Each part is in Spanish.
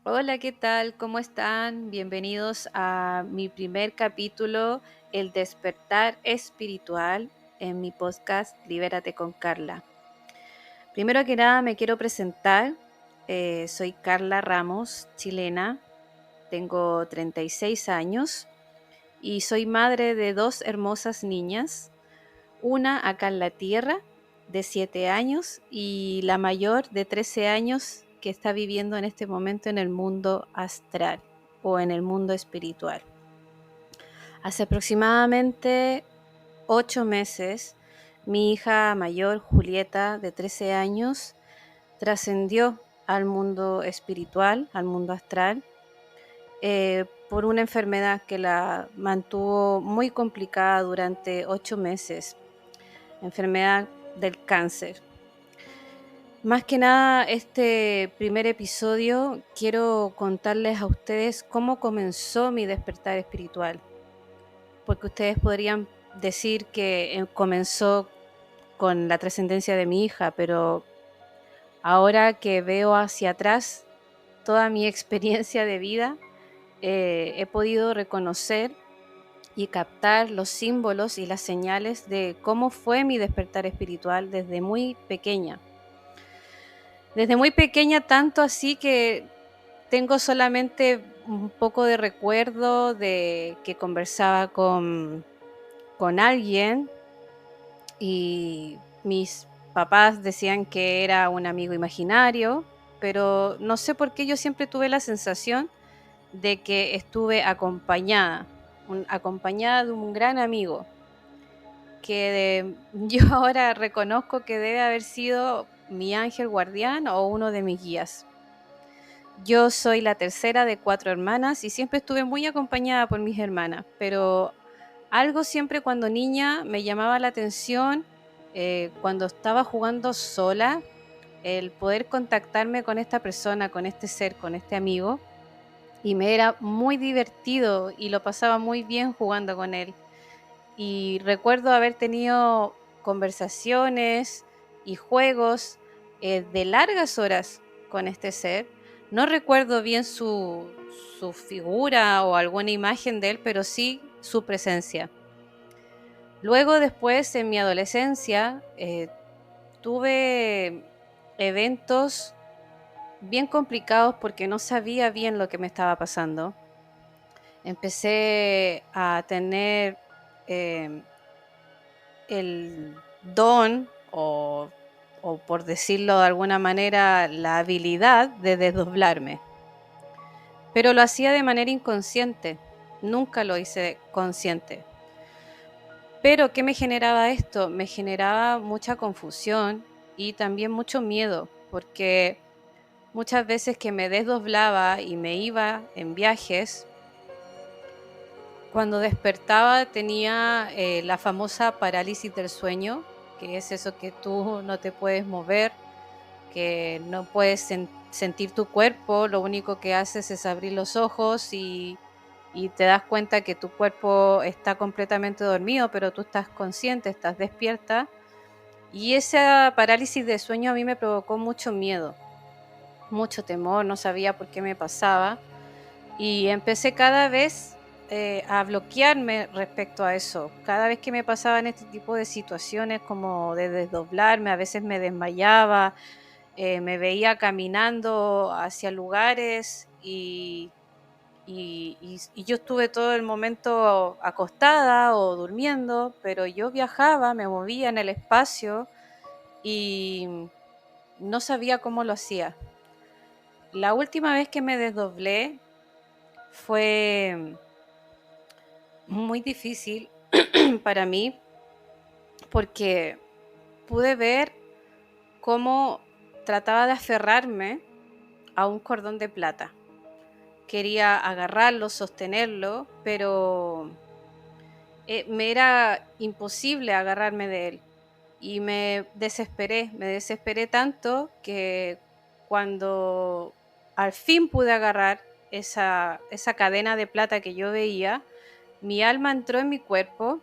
Hola, ¿qué tal? ¿Cómo están? Bienvenidos a mi primer capítulo, El despertar espiritual, en mi podcast Libérate con Carla. Primero que nada me quiero presentar. Soy Carla Ramos, chilena, tengo 36 años y soy madre de dos hermosas niñas, una acá en la tierra de 7 años y la mayor de 13 años que está viviendo en este momento en el mundo astral o en el mundo espiritual. Hace aproximadamente 8 meses, mi hija mayor, Julieta, de 13 años, trascendió al mundo espiritual, al mundo astral, por una enfermedad que la mantuvo muy complicada durante 8 meses, enfermedad del cáncer. Más que nada, este primer episodio quiero contarles a ustedes cómo comenzó mi despertar espiritual, porque ustedes podrían decir que comenzó con la trascendencia de mi hija, pero ahora que veo hacia atrás toda mi experiencia de vida, he podido reconocer y captar los símbolos y las señales de cómo fue mi despertar espiritual desde muy pequeña. Desde muy pequeña, tanto así que tengo solamente un poco de recuerdo de que conversaba con alguien y mis papás decían que era un amigo imaginario, pero no sé por qué yo siempre tuve la sensación de que estuve acompañada, acompañada de un gran amigo yo ahora reconozco que debe haber sido mi ángel guardián o uno de mis guías. Yo soy la tercera de 4 hermanas y siempre estuve muy acompañada por mis hermanas, pero algo siempre cuando niña me llamaba la atención, cuando estaba jugando sola, el poder contactarme con esta persona, con este ser, con este amigo, y me era muy divertido y lo pasaba muy bien jugando con él. Y recuerdo haber tenido conversaciones y juegos de largas horas con este ser. No recuerdo bien su figura o alguna imagen de él, pero sí su presencia. Luego, después, en mi adolescencia, tuve eventos bien complicados porque no sabía bien lo que me estaba pasando. Empecé a tener em, el don o por decirlo de alguna manera, la habilidad de desdoblarme, pero lo hacía de manera inconsciente, nunca lo hice consciente. Pero ¿qué me generaba esto? Me generaba mucha confusión y también mucho miedo, porque muchas veces que me desdoblaba y me iba en viajes, cuando despertaba tenía la famosa parálisis del sueño, que es eso que tú no te puedes mover, que no puedes sentir tu cuerpo, lo único que haces es abrir los ojos y te das cuenta que tu cuerpo está completamente dormido, pero tú estás consciente, estás despierta. Y esa parálisis de sueño a mí me provocó mucho miedo, mucho temor, no sabía por qué me pasaba y empecé cada vez a bloquearme respecto a eso. Cada vez que me pasaban este tipo de situaciones como de desdoblarme, a veces me desmayaba, me veía caminando hacia lugares y yo estuve todo el momento acostada o durmiendo, pero yo viajaba, me movía en el espacio y no sabía cómo lo hacía. La última vez que me desdoblé fue muy difícil para mí porque pude ver cómo trataba de aferrarme a un cordón de plata. Quería agarrarlo, sostenerlo, pero me era imposible agarrarme de él. Y me desesperé tanto que cuando al fin pude agarrar esa cadena de plata que yo veía, mi alma entró en mi cuerpo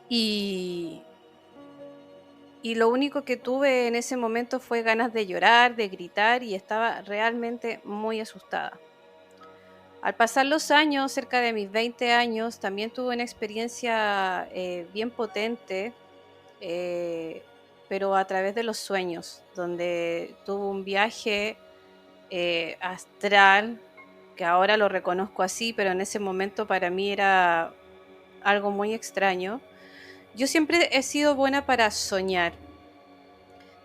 y y lo único que tuve en ese momento fue ganas de llorar, de gritar y estaba realmente muy asustada. Al pasar los años, cerca de mis 20 años, también tuve una experiencia bien potente, eh, pero a través de los sueños, donde tuve un viaje astral, que ahora lo reconozco así, pero en ese momento para mí era algo muy extraño. Yo siempre he sido buena para soñar,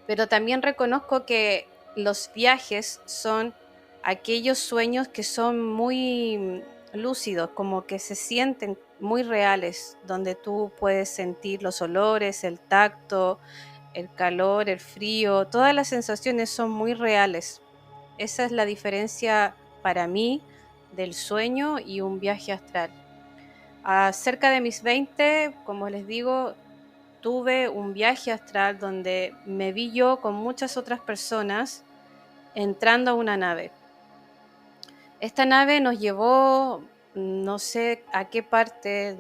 pero también reconozco que los viajes son aquellos sueños que son muy lúcidos, como que se sienten muy reales, donde tú puedes sentir los olores, el tacto, el calor, el frío, todas las sensaciones son muy reales. Esa es la diferencia para mí del sueño y un viaje astral. Cerca de mis 20, como les digo, tuve un viaje astral donde me vi yo con muchas otras personas entrando a una nave. Esta nave nos llevó, no sé a qué parte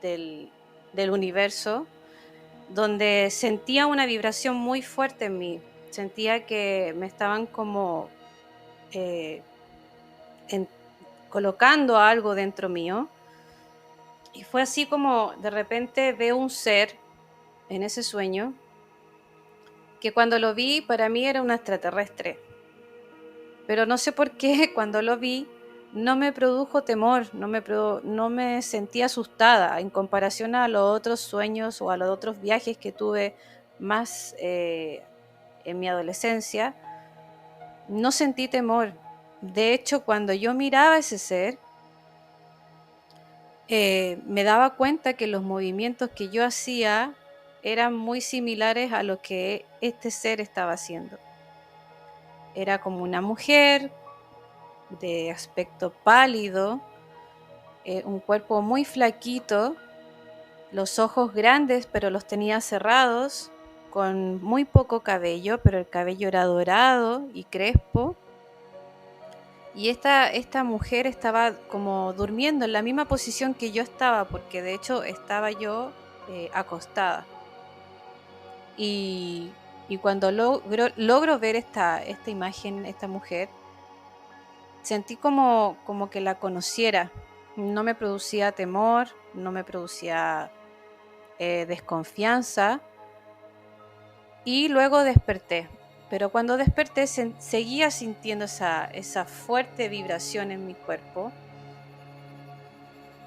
del universo, donde sentía una vibración muy fuerte en mí. Sentía que me estaban como eh, en- colocando algo dentro mío. Y fue así como de repente veo un ser en ese sueño que cuando lo vi para mí era un extraterrestre. Pero no sé por qué cuando lo vi no me produjo temor, no me sentí asustada en comparación a los otros sueños o a los otros viajes que tuve más en mi adolescencia. No sentí temor. De hecho, cuando yo miraba a ese ser, me daba cuenta que los movimientos que yo hacía eran muy similares a lo que este ser estaba haciendo. Era como una mujer de aspecto pálido, un cuerpo muy flaquito, los ojos grandes pero los tenía cerrados, con muy poco cabello, pero el cabello era dorado y crespo. Y esta mujer estaba como durmiendo en la misma posición que yo estaba, porque de hecho estaba yo acostada. Y, y cuando logro ver esta imagen, esta mujer, sentí como que la conociera. No me producía temor, no me producía desconfianza. Y luego desperté. Pero cuando desperté seguía sintiendo esa fuerte vibración en mi cuerpo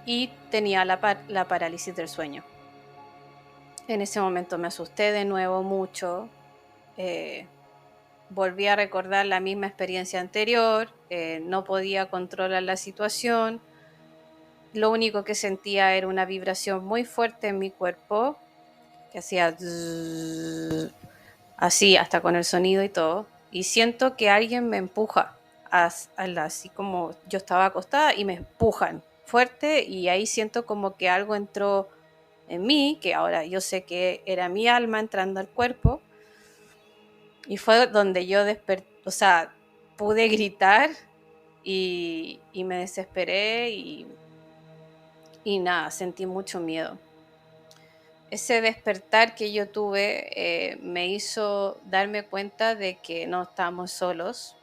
y tenía la parálisis del sueño. En ese momento me asusté de nuevo mucho. eh, Volví a recordar la misma experiencia anterior. No podía controlar la situación. Lo único que sentía era una vibración muy fuerte en mi cuerpo que hacía zzzz, así hasta con el sonido y todo. Y siento que alguien me empuja, así como yo estaba acostada y me empujan fuerte y ahí siento como que algo entró en mí, que ahora yo sé que era mi alma entrando al cuerpo. Y fue donde yo desperté, o sea, pude gritar y me desesperé y nada, sentí mucho miedo. Ese despertar que yo tuve me hizo darme cuenta de que no estamos solos,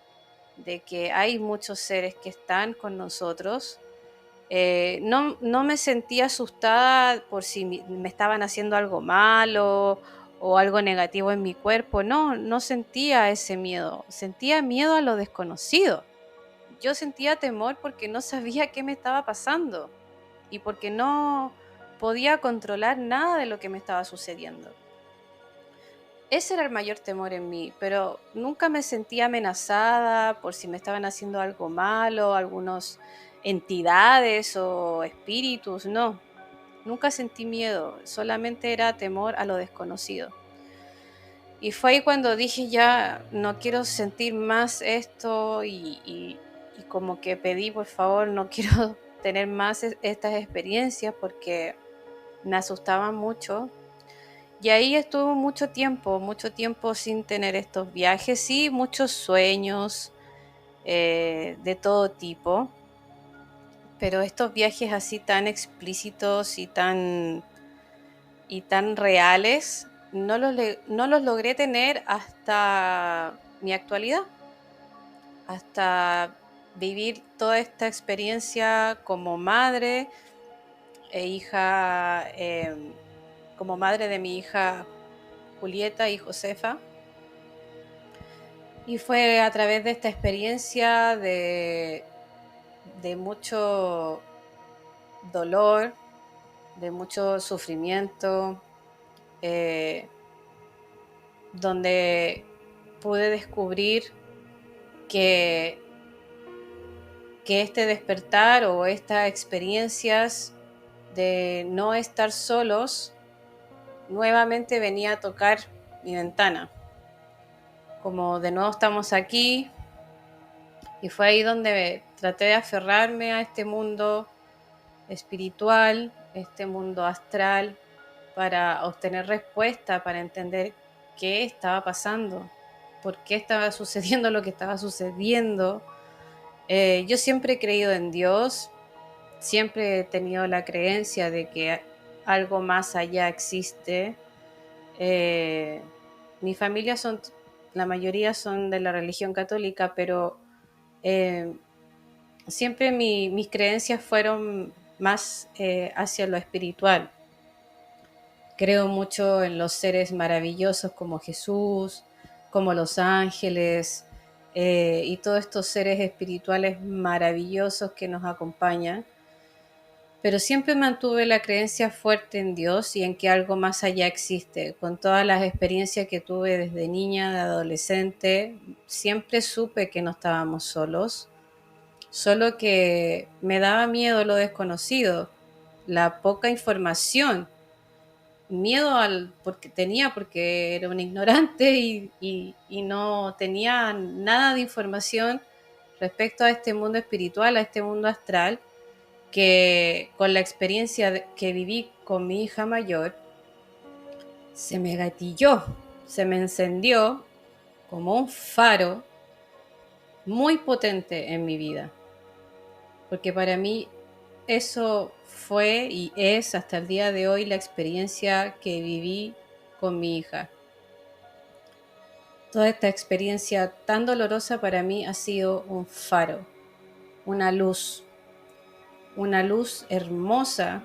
de que hay muchos seres que están con nosotros. No me sentía asustada por si me estaban haciendo algo malo o algo negativo en mi cuerpo. No, no sentía ese miedo. Sentía miedo a lo desconocido. Yo sentía temor porque no sabía qué me estaba pasando y porque no podía controlar nada de lo que me estaba sucediendo. Ese era el mayor temor en mí, pero nunca me sentía amenazada por si me estaban haciendo algo malo, algunas entidades o espíritus, no, nunca sentí miedo, solamente era temor a lo desconocido. Y fue ahí cuando dije ya no quiero sentir más esto y como que pedí por favor, no quiero tener más estas experiencias porque me asustaban mucho. Y ahí estuvo mucho tiempo sin tener estos viajes, sí, muchos sueños de todo tipo, pero estos viajes así tan explícitos y tan reales, no los logré tener hasta mi actualidad, hasta vivir toda esta experiencia como madre e hija, como madre de mi hija Julieta y Josefa. Y fue a través de esta experiencia de mucho dolor, de mucho sufrimiento, donde pude descubrir que, que este despertar o estas experiencias de no estar solos nuevamente venía a tocar mi ventana. Como de nuevo estamos aquí, y fue ahí donde traté de aferrarme a este mundo espiritual, este mundo astral, para obtener respuesta, para entender qué estaba pasando, por qué estaba sucediendo lo que estaba sucediendo. Yo siempre he creído en Dios, siempre he tenido la creencia de que algo más allá existe. Mi familia la mayoría son de la religión católica, pero siempre mis creencias fueron más hacia lo espiritual. Creo mucho en los seres maravillosos como Jesús, como los ángeles, y todos estos seres espirituales maravillosos que nos acompañan. Pero siempre mantuve la creencia fuerte en Dios y en que algo más allá existe. Con todas las experiencias que tuve desde niña, de adolescente, siempre supe que no estábamos solos, solo que me daba miedo lo desconocido, la poca información, miedo porque era un ignorante y no tenía nada de información respecto a este mundo espiritual, a este mundo astral, que con la experiencia que viví con mi hija mayor, se me gatilló, se me encendió como un faro muy potente en mi vida, porque para mí eso fue y es hasta el día de hoy la experiencia que viví con mi hija. Toda esta experiencia tan dolorosa para mí ha sido un faro, una luz hermosa,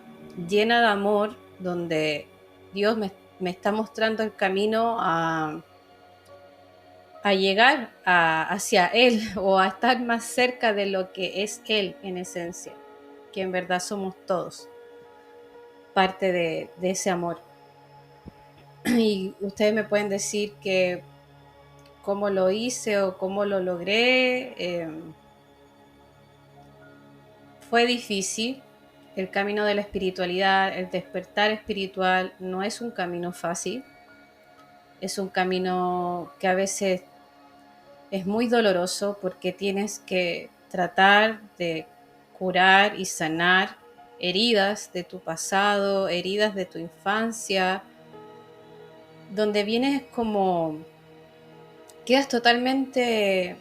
llena de amor, donde Dios me está mostrando el camino a llegar hacia Él o a estar más cerca de lo que es Él en esencia, que en verdad somos todos parte de ese amor. Y ustedes me pueden decir que cómo lo hice o cómo lo logré. Fue difícil. El camino de la espiritualidad, el despertar espiritual, no es un camino fácil. Es un camino que a veces es muy doloroso porque tienes que tratar de curar y sanar heridas de tu pasado, heridas de tu infancia, donde vienes quedas totalmente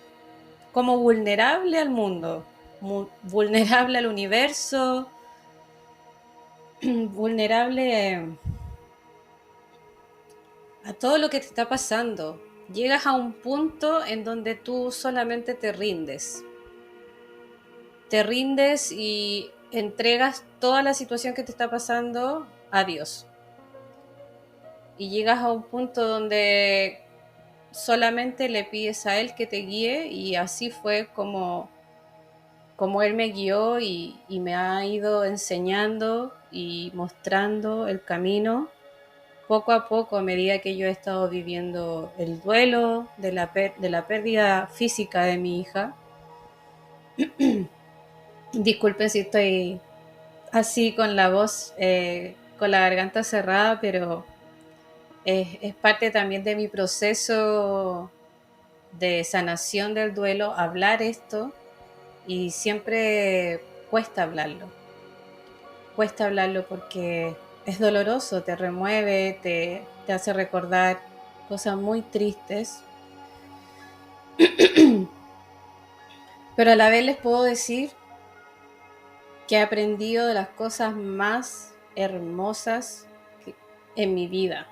como vulnerable al mundo, vulnerable al universo, vulnerable a todo lo que te está pasando. Llegas a un punto en donde tú solamente te rindes. Te rindes y entregas toda la situación que te está pasando a Dios. Y llegas a un punto donde solamente le pides a Él que te guíe, y así fue como Él me guió y me ha ido enseñando y mostrando el camino poco a poco a medida que yo he estado viviendo el duelo de la pérdida física de mi hija. Disculpen si estoy así con la voz, con la garganta cerrada, pero es parte también de mi proceso de sanación del duelo hablar esto, y siempre cuesta hablarlo porque es doloroso, te remueve, te hace recordar cosas muy tristes, pero a la vez les puedo decir que he aprendido de las cosas más hermosas en mi vida.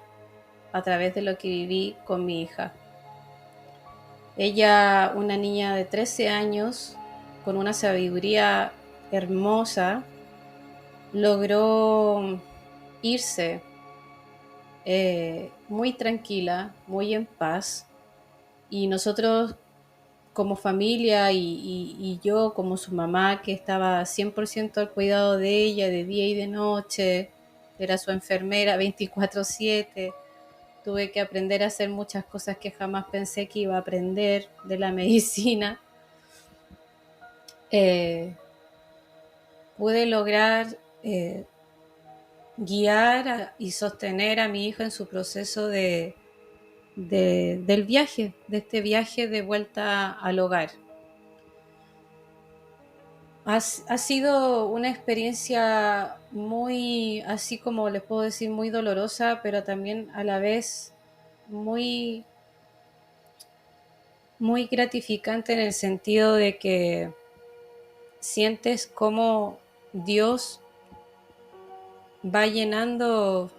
a través de lo que viví con mi hija. Ella, una niña de 13 años, con una sabiduría hermosa, logró irse muy tranquila, muy en paz. Y nosotros como familia y yo como su mamá, que estaba 100% al cuidado de ella de día y de noche, era su enfermera 24/7, tuve que aprender a hacer muchas cosas que jamás pensé que iba a aprender de la medicina. Pude lograr guiar y sostener a mi hija en su proceso del viaje, de este viaje de vuelta al hogar. Ha sido una experiencia muy, así como les puedo decir, muy dolorosa, pero también a la vez muy, muy gratificante en el sentido de que sientes cómo Dios va llenando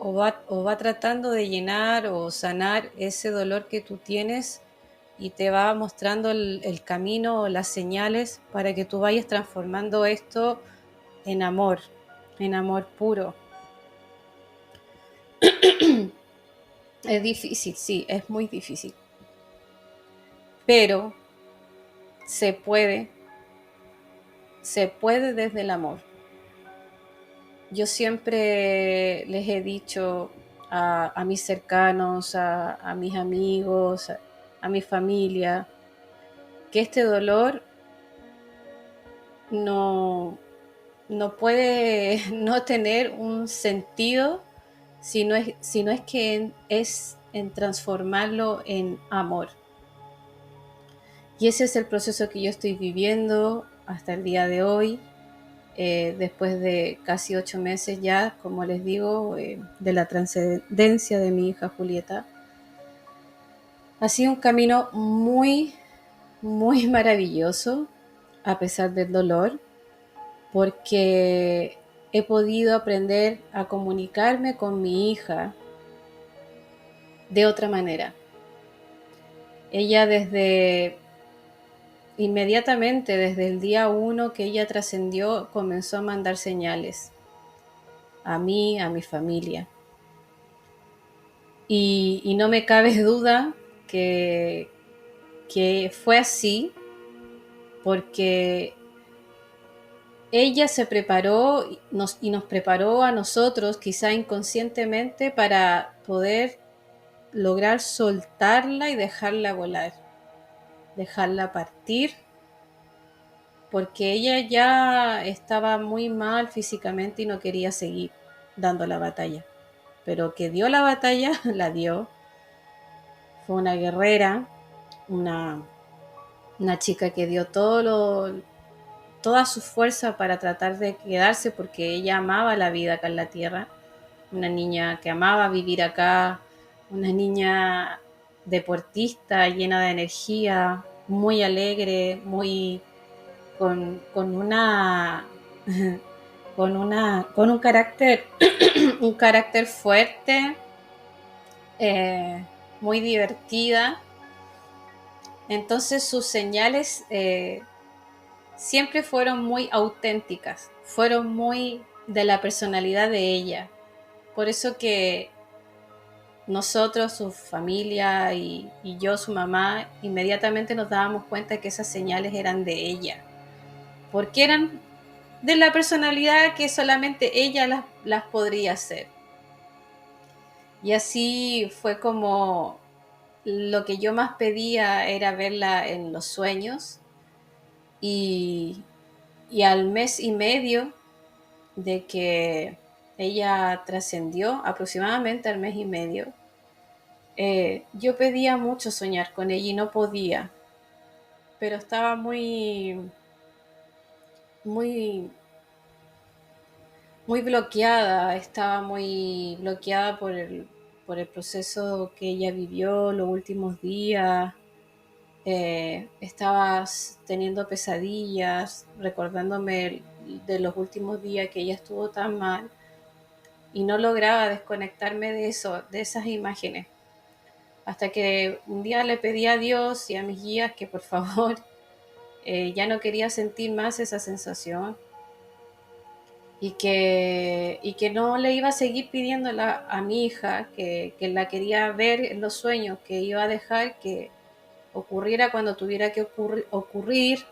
o va tratando de llenar o sanar ese dolor que tú tienes y te va mostrando el camino o las señales para que tú vayas transformando esto en amor puro. Es difícil, sí, es muy difícil, pero se puede desde el amor. Yo siempre les he dicho a mis cercanos, a mis amigos, a mi familia, que este dolor no, no puede no tener un sentido si no es que es en transformarlo en amor. Y ese es el proceso que yo estoy viviendo hasta el día de hoy, después de casi 8 meses ya, como les digo, de la trascendencia de mi hija Julieta. Ha sido un camino muy, muy maravilloso, a pesar del dolor, porque he podido aprender a comunicarme con mi hija de otra manera. Ella inmediatamente, desde el día 1 que ella trascendió, comenzó a mandar señales a mí, a mi familia. Y no me cabe duda que fue así porque ella se preparó y nos preparó a nosotros, quizá inconscientemente, para poder lograr soltarla y dejarla volar, dejarla partir, porque ella ya estaba muy mal físicamente y no quería seguir dando la batalla. Pero que dio la batalla, la dio. Fue una guerrera, una chica que dio toda su fuerza para tratar de quedarse, porque ella amaba la vida acá en la tierra. Una niña que amaba vivir acá, una niña deportista, llena de energía, muy alegre, muy con una con un carácter un carácter fuerte, eh, muy divertida. Entonces sus señales siempre fueron muy auténticas, fueron muy de la personalidad de ella. Por eso que nosotros, su familia y yo, su mamá, inmediatamente nos dábamos cuenta que esas señales eran de ella, porque eran de la personalidad que solamente ella las podría hacer. Y así fue como lo que yo más pedía era verla en los sueños, y, y al mes y medio de que ella trascendió, aproximadamente al mes y medio, yo pedía mucho soñar con ella y no podía, pero estaba muy, muy bloqueada, estaba muy bloqueada por el proceso que ella vivió los últimos días. Estaba teniendo pesadillas, recordándome de los últimos días que ella estuvo tan mal. y no lograba desconectarme de eso, de esas imágenes. Hasta que un día le pedí a Dios y a mis guías que por favor ya no quería sentir más esa sensación y que no le iba a seguir pidiendo a mi hija que la quería ver en los sueños, que iba a dejar que ocurriera cuando tuviera que ocurrir,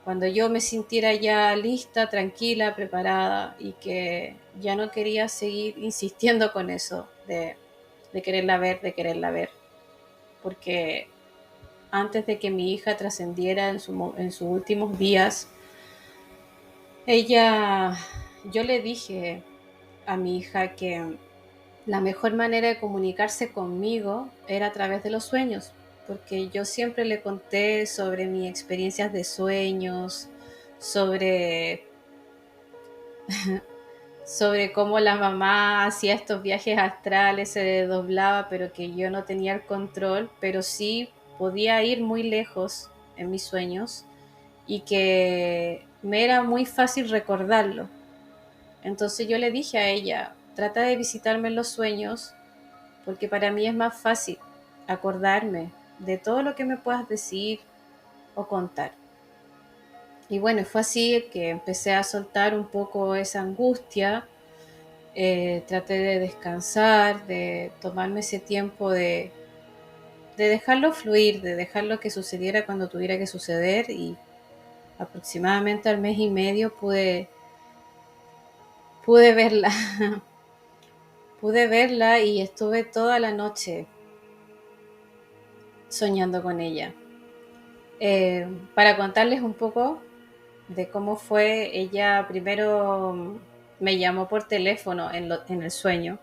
cuando yo me sintiera ya lista, tranquila, preparada, y que ya no quería seguir insistiendo con eso de quererla ver, porque antes de que mi hija trascendiera en sus últimos días, ella, yo le dije a mi hija que la mejor manera de comunicarse conmigo era a través de los sueños, porque yo siempre le conté sobre mis experiencias de sueños, sobre, sobre cómo la mamá hacía estos viajes astrales, se desdoblaba, pero que yo no tenía el control, pero sí podía ir muy lejos en mis sueños y que me era muy fácil recordarlo. Entonces yo le dije a ella, trata de visitarme en los sueños porque para mí es más fácil acordarme de todo lo que me puedas decir o contar. Y bueno, fue así que empecé a soltar un poco esa angustia, traté de descansar, de tomarme ese tiempo de dejarlo fluir, de dejarlo que sucediera cuando tuviera que suceder, y aproximadamente al mes y medio pude verla, pude verla y estuve toda la noche soñando con ella. Para contarles un poco de cómo fue, ella primero me llamó por teléfono en el sueño,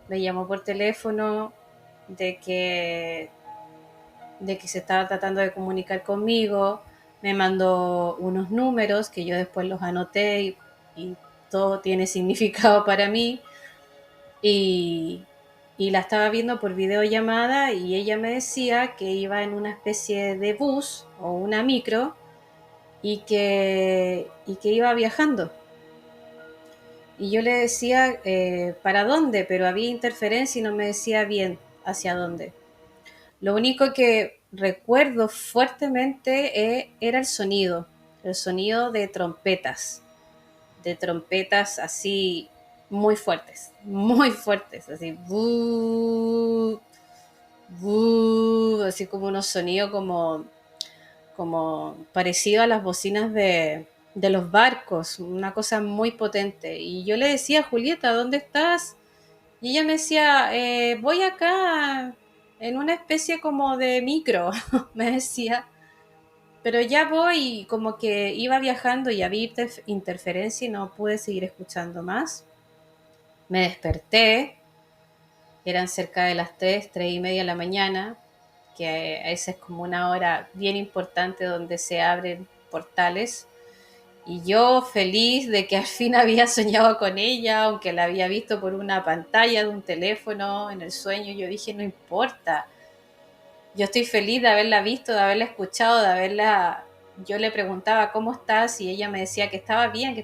me llamó por teléfono de que, de que se estaba tratando de comunicar conmigo, me mandó unos números que yo después los anoté y todo tiene significado para mí, y, y la estaba viendo por videollamada y ella me decía que iba en una especie de bus o una micro y que iba viajando. Y yo le decía, ¿para dónde? Pero había interferencia y no me decía bien hacia dónde. Lo único que recuerdo fuertemente era el sonido de trompetas así muy fuertes, así, buh, buh, así como unos sonidos como parecido a las bocinas de los barcos, una cosa muy potente. Y yo le decía, Julieta, ¿dónde estás? Y ella me decía, voy acá en una especie como de micro, me decía, pero ya voy, como que iba viajando y había interferencia y no pude seguir escuchando más. Me desperté, eran cerca de las 3:30 de la mañana, que esa es como una hora bien importante donde se abren portales. Y yo feliz de que al fin había soñado con ella, aunque la había visto por una pantalla de un teléfono en el sueño, yo dije, no importa, yo estoy feliz de haberla visto, de haberla escuchado, de haberla... Yo le preguntaba cómo estás y ella me decía que estaba bien,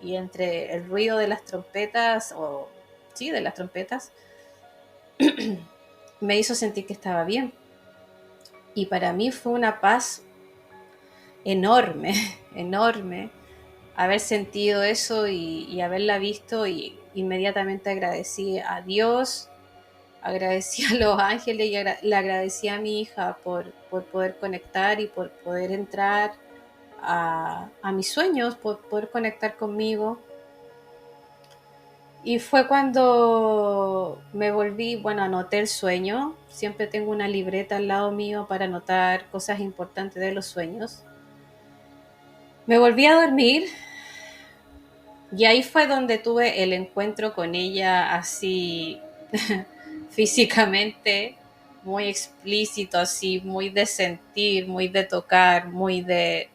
y entre el ruido de las trompetas, o sí, de las trompetas, me hizo sentir que estaba bien. Y para mí fue una paz enorme, enorme, haber sentido eso y haberla visto, y inmediatamente agradecí a Dios, agradecí a los ángeles y le agradecí a mi hija por poder conectar y por poder entrar a mis sueños, por poder conectar conmigo. Y fue cuando me volví, bueno, anoté el sueño, siempre tengo una libreta al lado mío para anotar cosas importantes de los sueños. Me volví a dormir. Y ahí fue donde tuve el encuentro con ella así físicamente, muy explícito, así, muy de sentir, muy de tocar, muy de...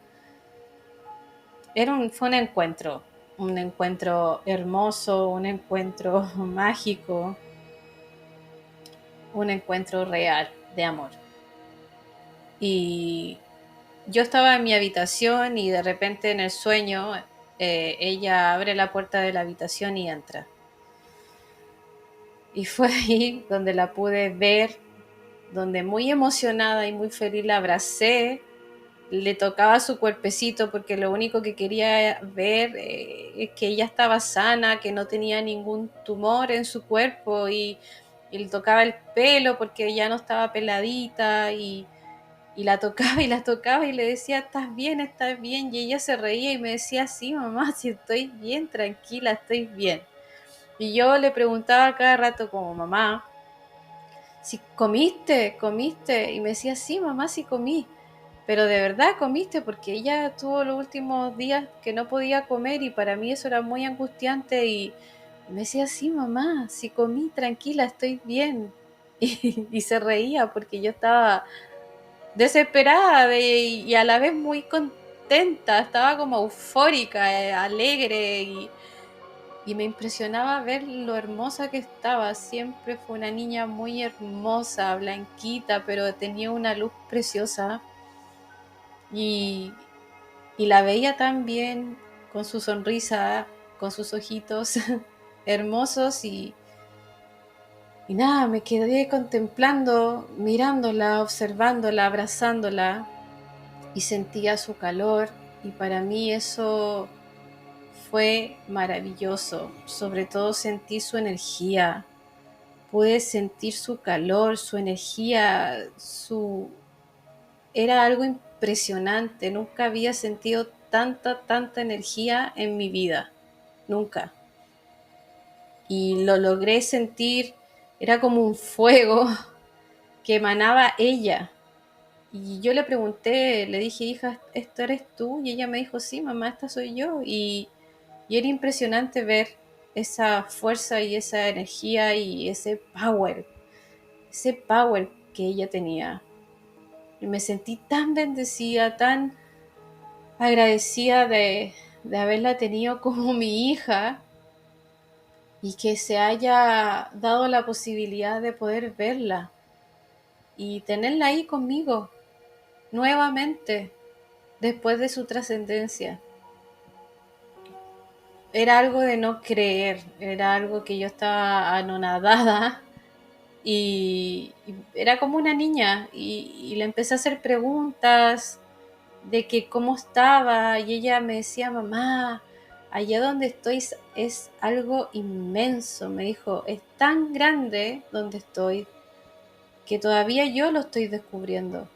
Fue un encuentro hermoso, un encuentro mágico, un encuentro real de amor. Y yo estaba en mi habitación y de repente en el sueño ella abre la puerta de la habitación y entra. Y fue ahí donde la pude ver, donde muy emocionada y muy feliz la abracé, le tocaba su cuerpecito porque lo único que quería ver es que ella estaba sana, que no tenía ningún tumor en su cuerpo y le tocaba el pelo porque ya no estaba peladita y la tocaba y la tocaba y le decía, estás bien, y ella se reía y me decía, sí mamá, si estoy bien, tranquila, estoy bien. Y yo le preguntaba cada rato como, mamá, si comiste, y me decía, sí mamá, sí comí, pero de verdad comiste, porque ella tuvo los últimos días que no podía comer y para mí eso era muy angustiante y me decía, sí mamá, sí comí, tranquila, estoy bien. Y se reía porque yo estaba desesperada y a la vez muy contenta, estaba como eufórica, alegre y me impresionaba ver lo hermosa que estaba. Siempre fue una niña muy hermosa, blanquita, pero tenía una luz preciosa y, y la veía tan bien con su sonrisa, con sus ojitos hermosos y nada, me quedé contemplando, mirándola, observándola, abrazándola y sentía su calor y para mí eso fue maravilloso, sobre todo sentí su energía, pude sentir su calor, su energía, era algo impresionante, nunca había sentido tanta energía en mi vida, nunca. Y lo logré sentir, era como un fuego que emanaba ella. Y yo le pregunté, le dije, hija, ¿esto eres tú? Y ella me dijo, sí, mamá, esta soy yo. Y era impresionante ver esa fuerza y esa energía y ese power que ella tenía. Y me sentí tan bendecida, tan agradecida de haberla tenido como mi hija y que se haya dado la posibilidad de poder verla y tenerla ahí conmigo nuevamente después de su trascendencia. Era algo de no creer, era algo que yo estaba anonadada y era como una niña y le empecé a hacer preguntas de que cómo estaba y ella me decía, mamá, allá donde estoy es algo inmenso, me dijo, es tan grande donde estoy que todavía yo lo estoy descubriendo.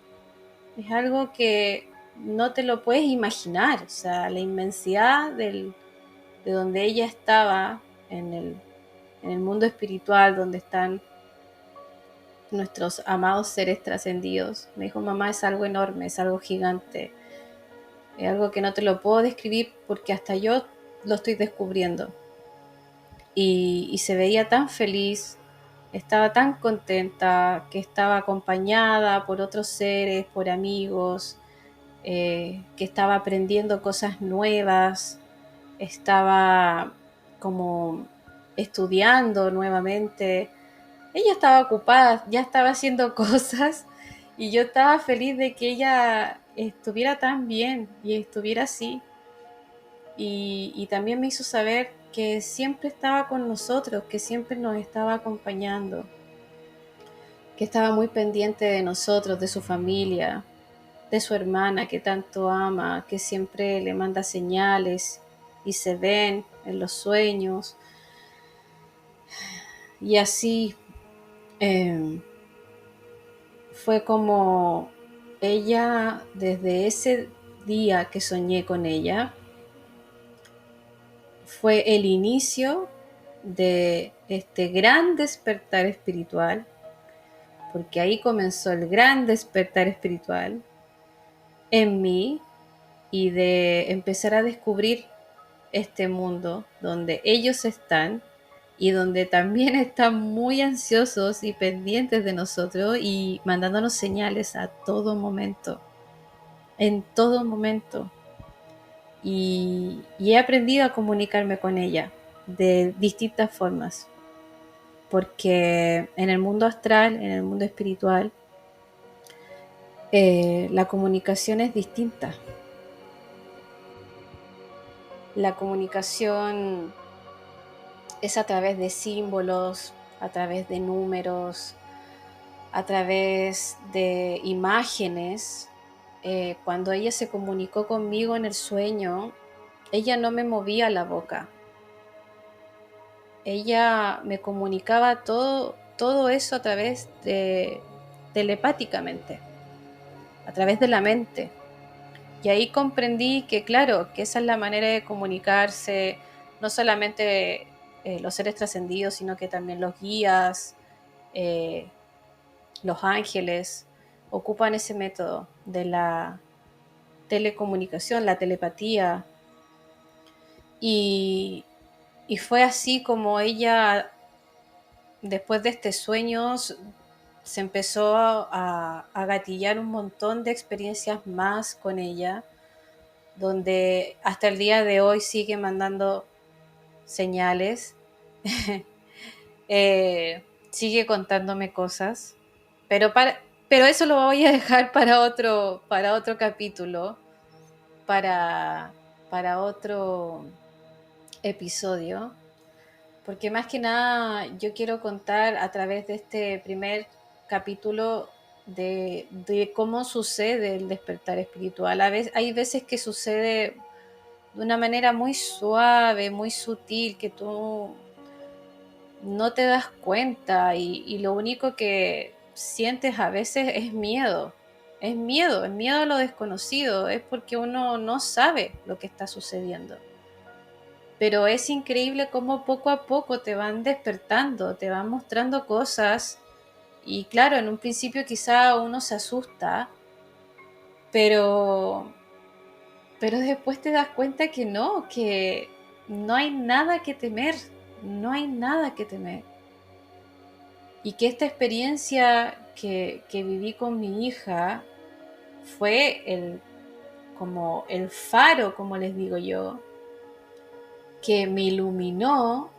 Es algo que no te lo puedes imaginar, o sea, la inmensidad de donde ella estaba en el mundo espiritual, donde están nuestros amados seres trascendidos. Me dijo, mamá, es algo enorme, es algo gigante, es algo que no te lo puedo describir porque hasta yo lo estoy descubriendo. Y se veía tan feliz, estaba tan contenta, que estaba acompañada por otros seres, por amigos, que estaba aprendiendo cosas nuevas, estaba como estudiando nuevamente. Ella estaba ocupada, ya estaba haciendo cosas y yo estaba feliz de que ella estuviera tan bien y estuviera así. Y también me hizo saber que siempre estaba con nosotros, que siempre nos estaba acompañando, que estaba muy pendiente de nosotros, de su familia, de su hermana que tanto ama, que siempre le manda señales y se ven en los sueños. Y así fue como ella, desde ese día que soñé con ella, fue el inicio de este gran despertar espiritual, porque ahí comenzó el gran despertar espiritual en mí y de empezar a descubrir este mundo donde ellos están y donde también están muy ansiosos y pendientes de nosotros y mandándonos señales a todo momento, en todo momento. Y he aprendido a comunicarme con ella de distintas formas, porque en el mundo astral, en el mundo espiritual, la comunicación es distinta. La comunicación es a través de símbolos, a través de números, a través de imágenes. Cuando ella se comunicó conmigo en el sueño, ella no me movía la boca. Ella me comunicaba todo eso a través de telepáticamente, a través de la mente. Y ahí comprendí que, claro, que esa es la manera de comunicarse, no solamente los seres trascendidos, sino que también los guías, eh, los ángeles, ocupan ese método de la telecomunicación, la telepatía. Y, y fue así como ella, después de este sueño, se empezó a gatillar un montón de experiencias más con ella, donde hasta el día de hoy sigue mandando señales, sigue contándome cosas, pero, pero eso lo voy a dejar para otro capítulo, para, para otro episodio, porque más que nada yo quiero contar a través de este primer capítulo de cómo sucede el despertar espiritual. Hay veces que sucede de una manera muy suave, muy sutil, que tú no te das cuenta y lo único que sientes a veces es miedo. Es miedo a lo desconocido, es porque uno no sabe lo que está sucediendo. Pero es increíble cómo poco a poco te van despertando, te van mostrando cosas y claro, en un principio quizá uno se asusta, pero, pero después te das cuenta que no hay nada que temer, no hay nada que temer. Y que esta experiencia que viví con mi hija fue como el faro, como les digo yo, que me iluminó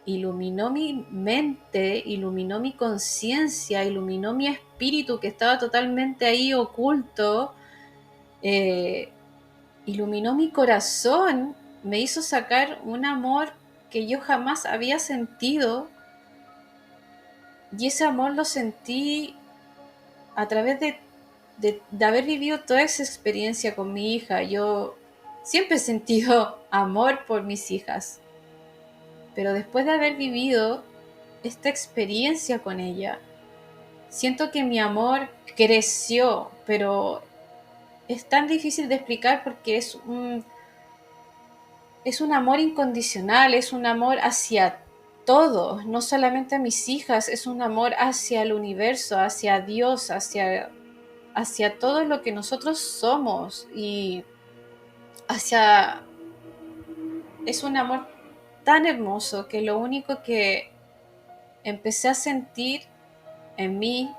mi mente, iluminó mi conciencia, iluminó mi espíritu que estaba totalmente ahí oculto, eh, iluminó mi corazón, me hizo sacar un amor que yo jamás había sentido y ese amor lo sentí a través de haber vivido toda esa experiencia con mi hija. Yo siempre he sentido amor por mis hijas, pero después de haber vivido esta experiencia con ella, siento que mi amor creció, pero es tan difícil de explicar porque es un amor incondicional, es un amor hacia todo, no solamente a mis hijas, es un amor hacia el universo, hacia Dios, hacia todo lo que nosotros somos y hacia... Es un amor tan hermoso que lo único que empecé a sentir en mí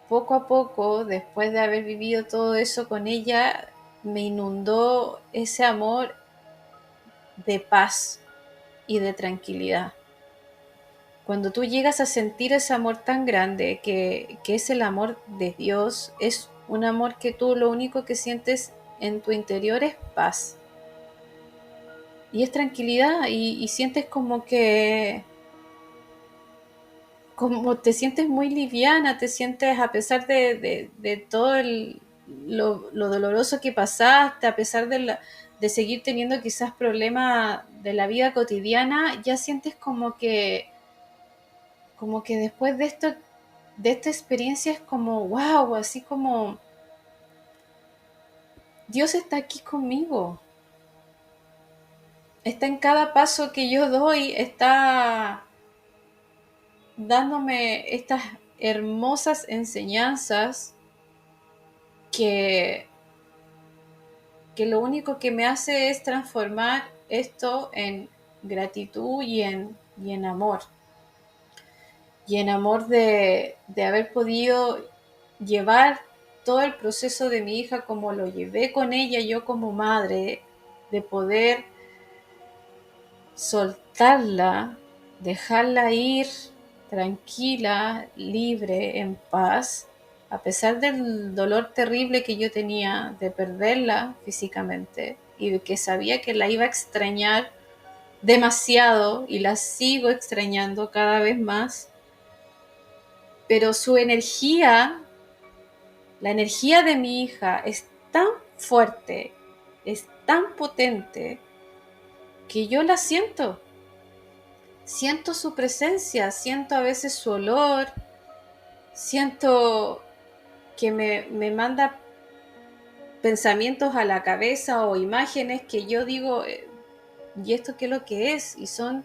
poco a poco, después de haber vivido todo eso con ella, me inundó ese amor de paz y de tranquilidad. Cuando tú llegas a sentir ese amor tan grande que es el amor de Dios, es un amor que tú lo único que sientes en tu interior es paz y es tranquilidad y sientes como te sientes muy liviana, te sientes a pesar de todo lo doloroso que pasaste, a pesar de seguir teniendo quizás problemas de la vida cotidiana, ya sientes como que después de esta experiencia es como, wow, así como Dios está aquí conmigo, está en cada paso que yo doy, está dándome estas hermosas enseñanzas que, que lo único que me hace es transformar esto en gratitud y en amor. Y en amor de haber podido llevar todo el proceso de mi hija como lo llevé con ella, yo como madre, de poder soltarla, dejarla ir tranquila, libre, en paz, a pesar del dolor terrible que yo tenía de perderla físicamente y de que sabía que la iba a extrañar demasiado y la sigo extrañando cada vez más, pero su energía, la energía de mi hija es tan fuerte, es tan potente, que yo la siento. Siento su presencia, siento a veces su olor, siento que me manda pensamientos a la cabeza o imágenes que yo digo, ¿y esto qué es lo que es? Y son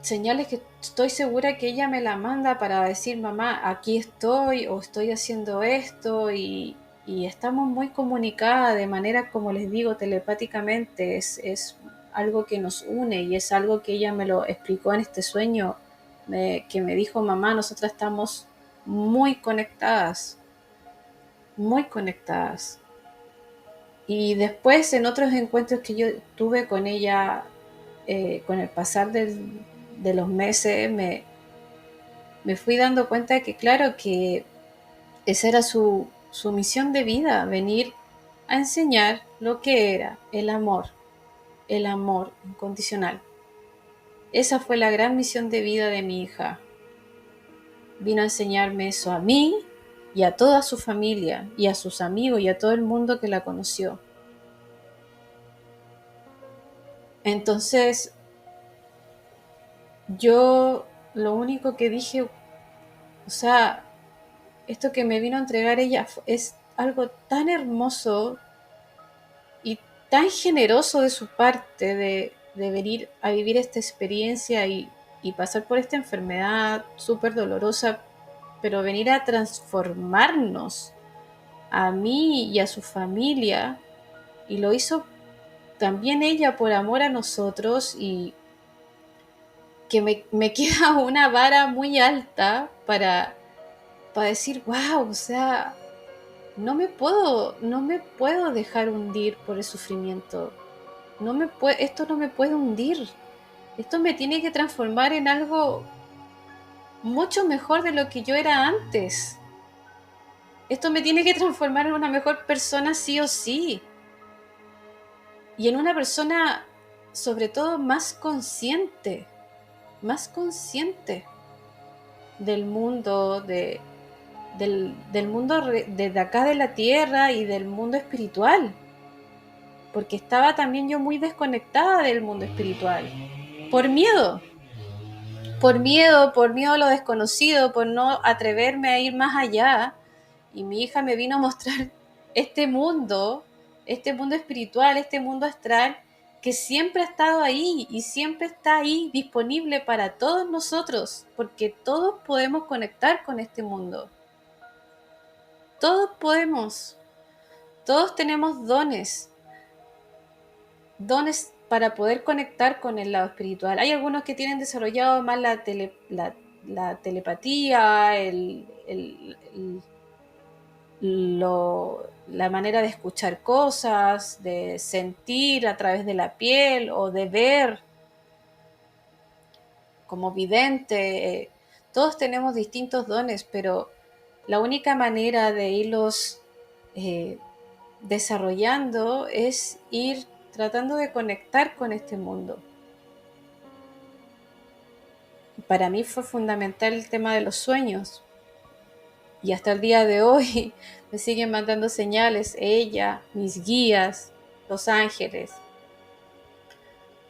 señales que estoy segura que ella me la manda para decir, mamá, aquí estoy o estoy haciendo esto, y estamos muy comunicadas de manera, como les digo, telepáticamente. Es algo que nos une y es algo que ella me lo explicó en este sueño, que me dijo, mamá, nosotras estamos muy conectadas, muy conectadas. Y después en otros encuentros que yo tuve con ella, con el pasar de los meses, me fui dando cuenta de que claro, que esa era su misión de vida, venir a enseñar lo que era el amor incondicional. Esa fue la gran misión de vida de mi hija. Vino a enseñarme eso a mí y a toda su familia y a sus amigos y a todo el mundo que la conoció. Entonces, yo lo único que dije, o sea, esto que me vino a entregar ella es algo tan hermoso y tan generoso de su parte de venir a vivir esta experiencia y pasar por esta enfermedad súper dolorosa, pero venir a transformarnos a mí y a su familia, y lo hizo también ella por amor a nosotros, y que me queda una vara muy alta para decir, wow, o sea, no me puedo dejar hundir por el sufrimiento. Esto no me puede hundir. Esto me tiene que transformar en algo mucho mejor de lo que yo era antes. Esto me tiene que transformar en una mejor persona sí o sí. Y en una persona, sobre todo, más consciente del mundo, del mundo de acá de la tierra y del mundo espiritual. Porque estaba también yo muy desconectada del mundo espiritual. Por miedo. Por miedo a lo desconocido, por no atreverme a ir más allá. Y mi hija me vino a mostrar este mundo espiritual, este mundo astral, que siempre ha estado ahí y siempre está ahí disponible para todos nosotros, porque todos podemos conectar con este mundo. Todos podemos, todos tenemos dones para poder conectar con el lado espiritual. Hay algunos que tienen desarrollado más la telepatía, la manera de escuchar cosas, de sentir a través de la piel o de ver como vidente. Todos tenemos distintos dones, pero la única manera de irlos desarrollando es ir tratando de conectar con este mundo. Para mí fue fundamental el tema de los sueños, y hasta el día de hoy me siguen mandando señales, ella, mis guías, los ángeles,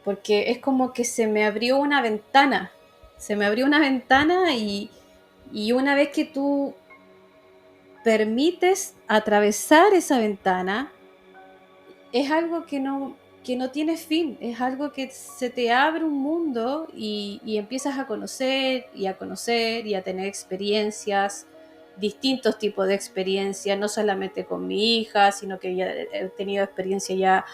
porque es como que se me abrió una ventana, y una vez que tú permites atravesar esa ventana, es algo que no tiene fin, es algo que se te abre un mundo, y empiezas a conocer y a conocer y a tener experiencias, distintos tipos de experiencias, no solamente con mi hija, sino que ya he tenido experiencia ya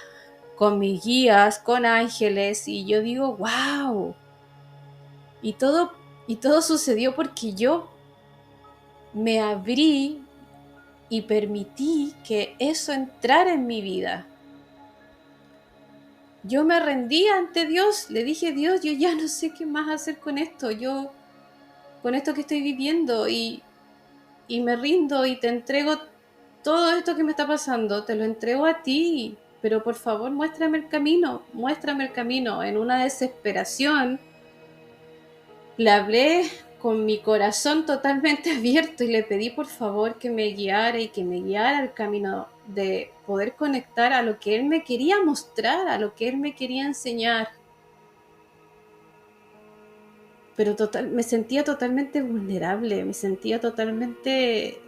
con mis guías, con ángeles, y yo digo, wow, y todo sucedió porque yo me abrí y permití que eso entrara en mi vida. Yo me rendí ante Dios, le dije, Dios, yo ya no sé qué más hacer con esto, yo con esto que estoy viviendo y me rindo y te entrego todo esto que me está pasando, te lo entrego a ti, pero por favor muéstrame el camino. En una desesperación le hablé con mi corazón totalmente abierto y le pedí por favor que me guiara y que me guiara al camino de poder conectar a lo que él me quería mostrar, a lo que él me quería enseñar. Pero me sentía totalmente vulnerable, me sentía totalmente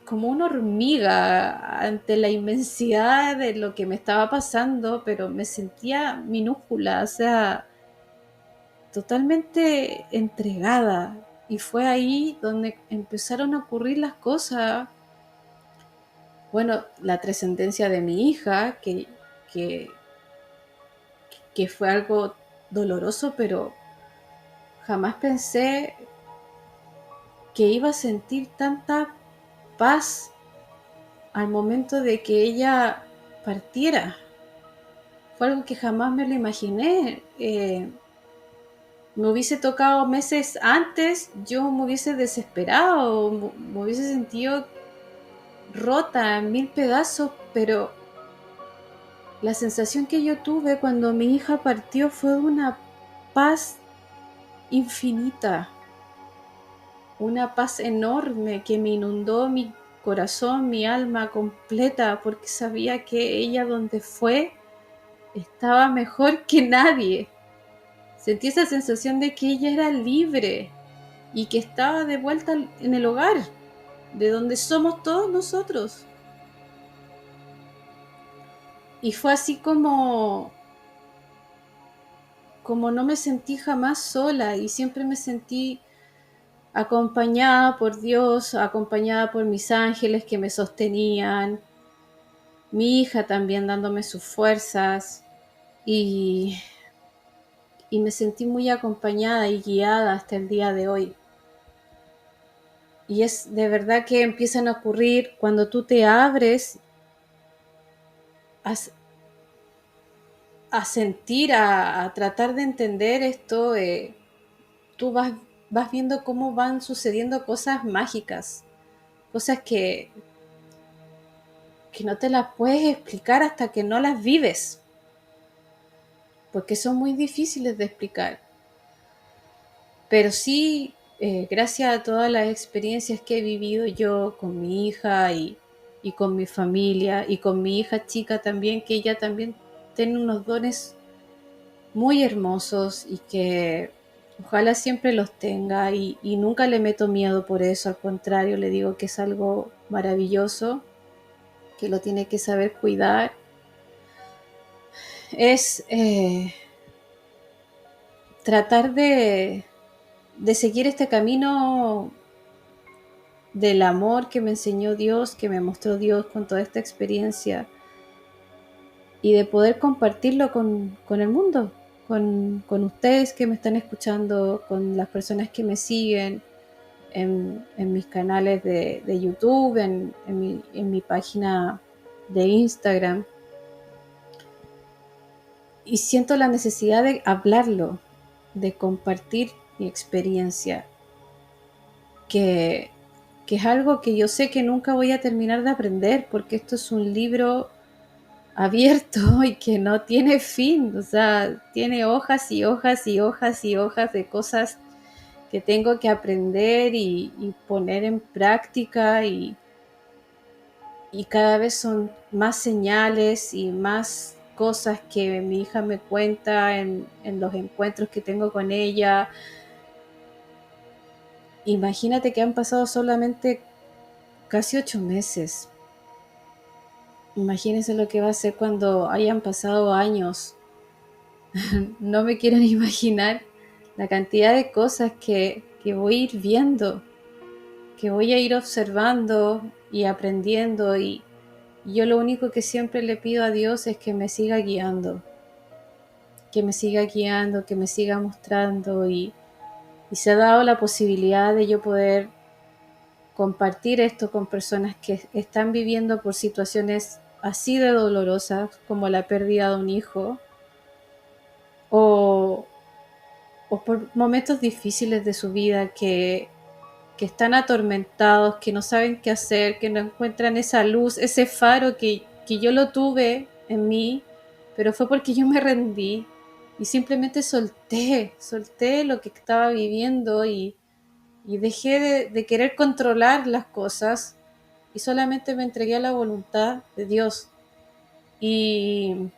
como una hormiga ante la inmensidad de lo que me estaba pasando, pero me sentía minúscula, o sea, totalmente entregada. Y fue ahí donde empezaron a ocurrir las cosas. Bueno, la trascendencia de mi hija, que, que fue algo doloroso, pero jamás pensé que iba a sentir tanta paz al momento de que ella partiera. Fue algo que jamás me lo imaginé. Me hubiese tocado meses antes, yo me hubiese desesperado, me hubiese sentido rota en mil pedazos, pero la sensación que yo tuve cuando mi hija partió fue una paz infinita, una paz enorme que me inundó mi corazón, mi alma completa, porque sabía que ella donde fue estaba mejor que nadie. Sentí esa sensación de que ella era libre y que estaba de vuelta en el hogar, de donde somos todos nosotros. Y fue así como no me sentí jamás sola y siempre me sentí acompañada por Dios, acompañada por mis ángeles que me sostenían, mi hija también dándome sus fuerzas y, y me sentí muy acompañada y guiada hasta el día de hoy. Y es de verdad que empiezan a ocurrir cuando tú te abres a sentir, a tratar de entender esto, tú vas viendo cómo van sucediendo cosas mágicas, cosas que no te las puedes explicar hasta que no las vives, porque son muy difíciles de explicar. Pero sí, gracias a todas las experiencias que he vivido yo con mi hija y con mi familia y con mi hija chica también, que ella también tiene unos dones muy hermosos y que ojalá siempre los tenga y nunca le meto miedo por eso, al contrario, le digo que es algo maravilloso, que lo tiene que saber cuidar. Es tratar de seguir este camino del amor que me enseñó Dios, que me mostró Dios con toda esta experiencia y de poder compartirlo con el mundo, con ustedes que me están escuchando, con las personas que me siguen en mis canales de YouTube, en mi página de Instagram. Y siento la necesidad de hablarlo, de compartir mi experiencia, que es algo que yo sé que nunca voy a terminar de aprender, porque esto es un libro abierto y que no tiene fin, o sea, tiene hojas y hojas y hojas y hojas de cosas que tengo que aprender y poner en práctica y cada vez son más señales y más cosas que mi hija me cuenta en los encuentros que tengo con ella. Imagínate que han pasado solamente casi 8 meses. Imagínense lo que va a ser cuando hayan pasado años. No me quiero ni imaginar la cantidad de cosas que voy a ir viendo, que voy a ir observando y aprendiendo. Y yo lo único que siempre le pido a Dios es que me siga guiando, que me siga guiando, que me siga mostrando. Y se ha dado la posibilidad de yo poder compartir esto con personas que están viviendo por situaciones así de dolorosas como la pérdida de un hijo o por momentos difíciles de su vida, que están atormentados, que no saben qué hacer, que no encuentran esa luz, ese faro que yo lo tuve en mí, pero fue porque yo me rendí y simplemente solté lo que estaba viviendo y dejé de querer controlar las cosas y solamente me entregué a la voluntad de Dios. Y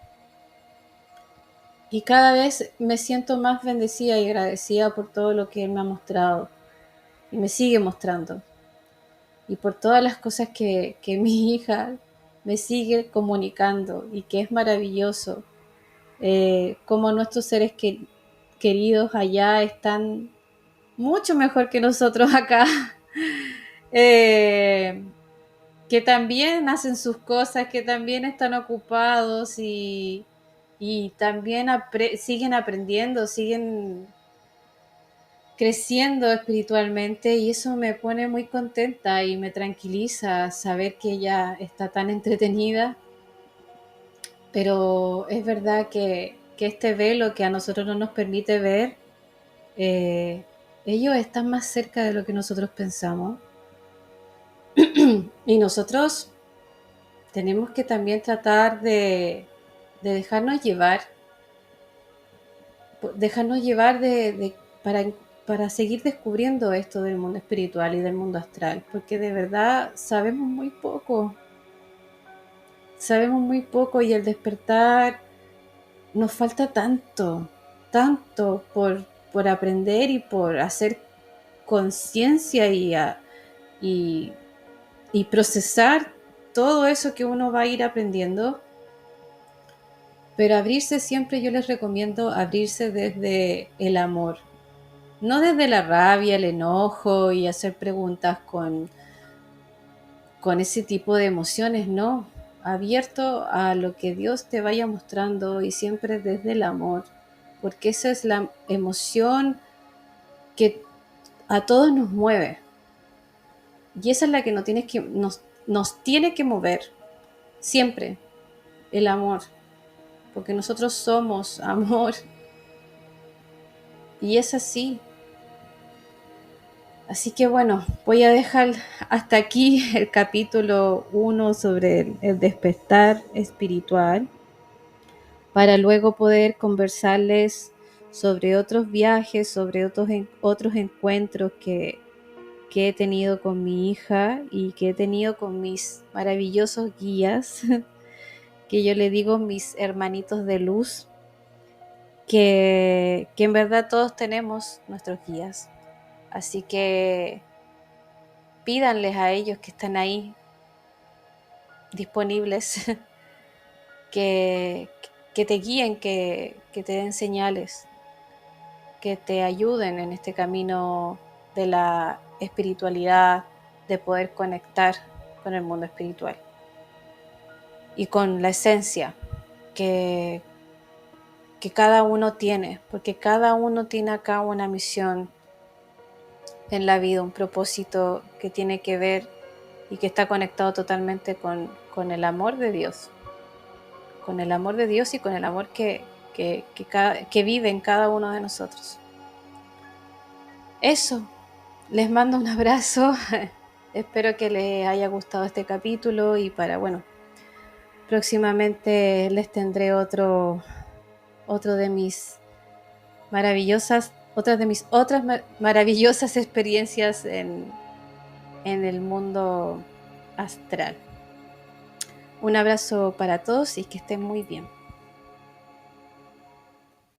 cada vez me siento más bendecida y agradecida por todo lo que Él me ha mostrado y me sigue mostrando. Y por todas las cosas que mi hija me sigue comunicando y que es maravilloso. Como nuestros seres queridos allá están mucho mejor que nosotros acá. Que también hacen sus cosas, que también están ocupados y también siguen aprendiendo, siguen creciendo espiritualmente, y eso me pone muy contenta y me tranquiliza saber que ella está tan entretenida. Pero es verdad que este velo que a nosotros no nos permite ver, ellos están más cerca de lo que nosotros pensamos. Y nosotros tenemos que también tratar de dejarnos llevar para seguir descubriendo esto del mundo espiritual y del mundo astral, porque de verdad sabemos muy poco y el despertar nos falta tanto por aprender y por hacer conciencia y procesar todo eso que uno va a ir aprendiendo. Pero abrirse siempre, yo les recomiendo abrirse desde el amor, no desde la rabia, el enojo y hacer preguntas con ese tipo de emociones, no. Abierto a lo que Dios te vaya mostrando y siempre desde el amor, porque esa es la emoción que a todos nos mueve. Y esa es la que nos tiene que mover siempre, el amor, porque nosotros somos amor. Y es así. Así que bueno, voy a dejar hasta aquí el capítulo 1 sobre el despertar espiritual, para luego poder conversarles sobre otros viajes, sobre otros encuentros que he tenido con mi hija y que he tenido con mis maravillosos guías, que yo le digo mis hermanitos de luz, que en verdad todos tenemos nuestros guías. Así que pídanles a ellos que están ahí disponibles, que te guíen, que te den señales, que te ayuden en este camino de la espiritualidad, de poder conectar con el mundo espiritual y con la esencia que cada uno tiene, porque cada uno tiene acá una misión en la vida, un propósito que tiene que ver y que está conectado totalmente con el amor de Dios, con el amor de Dios y con el amor que vive en cada uno de nosotros. Eso, les mando un abrazo. Espero que les haya gustado este capítulo y próximamente les tendré otras de mis otras maravillosas experiencias en el mundo astral. Un abrazo para todos y que estén muy bien.